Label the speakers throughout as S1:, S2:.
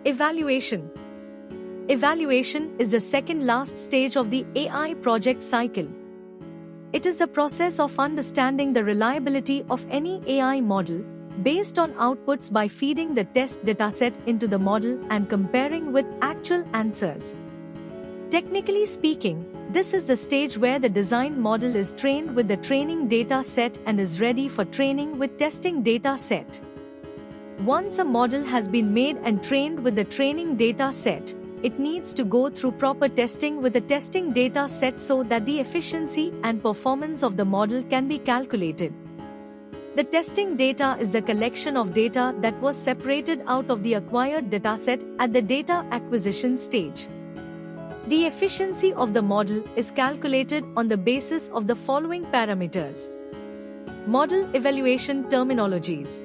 S1: Evaluation. Evaluation is the second last stage of the AI project cycle. It is the process of understanding the reliability of any AI model based on outputs by feeding the test dataset into the model and comparing with actual answers. Technically speaking, this is the stage where the designed model is trained with the training data set and is ready for training with testing data set. Once a model has been made and trained with the training data set, it needs to go through proper testing with the testing data set so that the efficiency and performance of the model can be calculated. The testing data is the collection of data that was separated out of the acquired dataset at the data acquisition stage. The efficiency of the model is calculated on the basis of the following parameters. Model evaluation terminologies.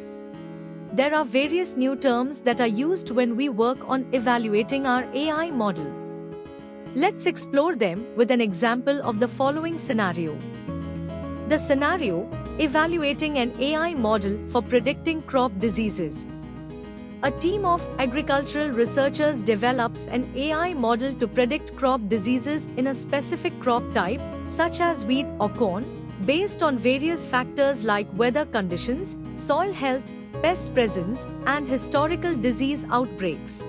S1: There are various new terms that are used when we work on evaluating our AI model. Let's explore them with an example of the following scenario. The scenario: evaluating an AI model for predicting crop diseases. A team of agricultural researchers develops an AI model to predict crop diseases in a specific crop type, such as wheat or corn, based on various factors like weather conditions, soil health, pest presence, and historical disease outbreaks.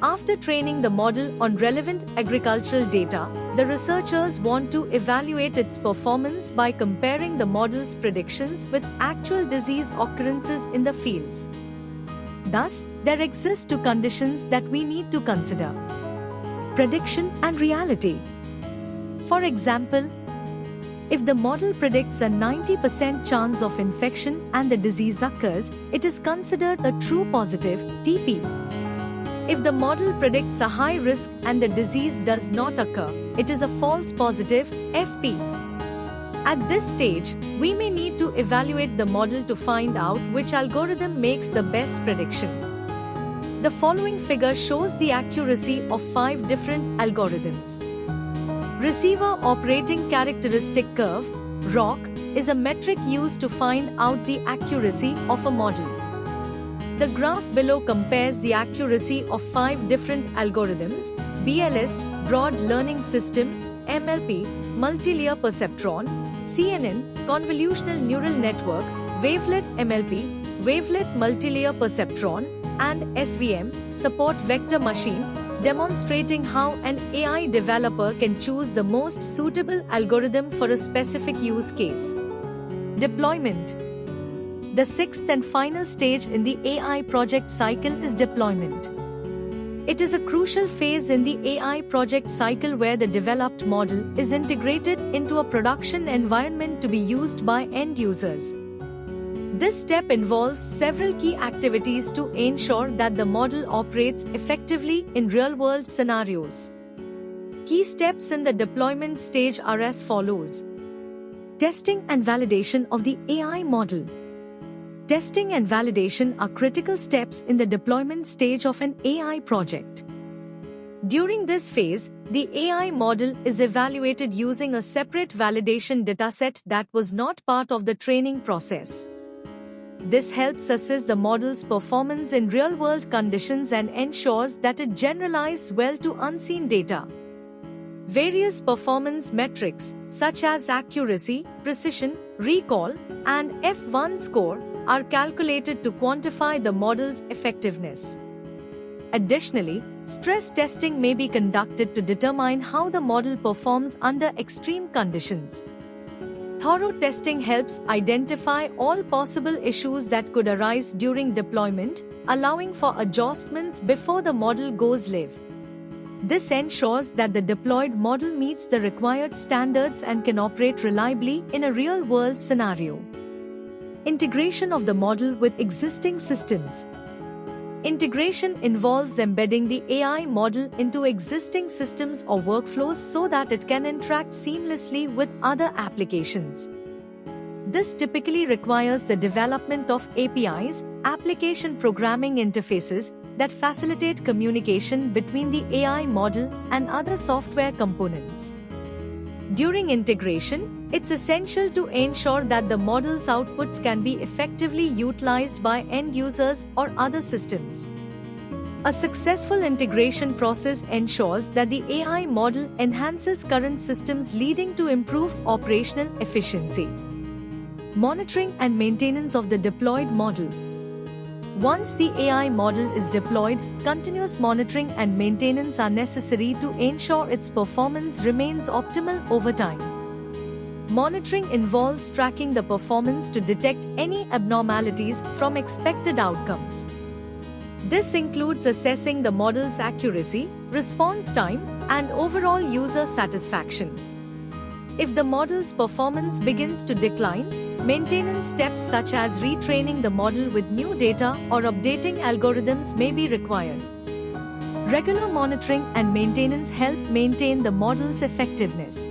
S1: After training the model on relevant agricultural data, the researchers want to evaluate its performance by comparing the model's predictions with actual disease occurrences in the fields. Thus, there exist two conditions that we need to consider: prediction and reality. For example, if the model predicts a 90% chance of infection and the disease occurs, it is considered a true positive (TP). If the model predicts a high risk and the disease does not occur, it is a false positive (FP). At this stage, we may need to evaluate the model to find out which algorithm makes the best prediction. The following figure shows the accuracy of 5 different algorithms. Receiver Operating Characteristic Curve (ROC) is a metric used to find out the accuracy of a model. The graph below compares the accuracy of 5 different algorithms: BLS, Broad Learning System, MLP, Multilayer Perceptron, CNN, Convolutional Neural Network, Wavelet MLP, Wavelet Multilayer Perceptron, and SVM, Support Vector Machine, demonstrating how an AI developer can choose the most suitable algorithm for a specific use case. Deployment. The sixth and final stage in the AI project cycle is deployment. It is a crucial phase in the AI project cycle where the developed model is integrated into a production environment to be used by end users. This step involves several key activities to ensure that the model operates effectively in real-world scenarios. Key steps in the deployment stage are as follows. Testing and validation of the AI model. Testing and validation are critical steps in the deployment stage of an AI project. During this phase, the AI model is evaluated using a separate validation dataset that was not part of the training process. This helps assess the model's performance in real-world conditions and ensures that it generalizes well to unseen data. Various performance metrics, such as accuracy, precision, recall, and F1 score, are calculated to quantify the model's effectiveness. Additionally, stress testing may be conducted to determine how the model performs under extreme conditions. Thorough testing helps identify all possible issues that could arise during deployment, allowing for adjustments before the model goes live. This ensures that the deployed model meets the required standards and can operate reliably in a real-world scenario. Integration of the model with existing systems. Integration involves embedding the AI model into existing systems or workflows so that it can interact seamlessly with other applications. This typically requires the development of APIs, application programming interfaces, that facilitate communication between the AI model and other software components. During integration, it's essential to ensure that the model's outputs can be effectively utilized by end users or other systems. A successful integration process ensures that the AI model enhances current systems, leading to improved operational efficiency. Monitoring and maintenance of the deployed model. Once the AI model is deployed, continuous monitoring and maintenance are necessary to ensure its performance remains optimal over time. Monitoring involves tracking the performance to detect any abnormalities from expected outcomes. This includes assessing the model's accuracy, response time, and overall user satisfaction. If the model's performance begins to decline, maintenance steps such as retraining the model with new data or updating algorithms may be required. Regular monitoring and maintenance help maintain the model's effectiveness.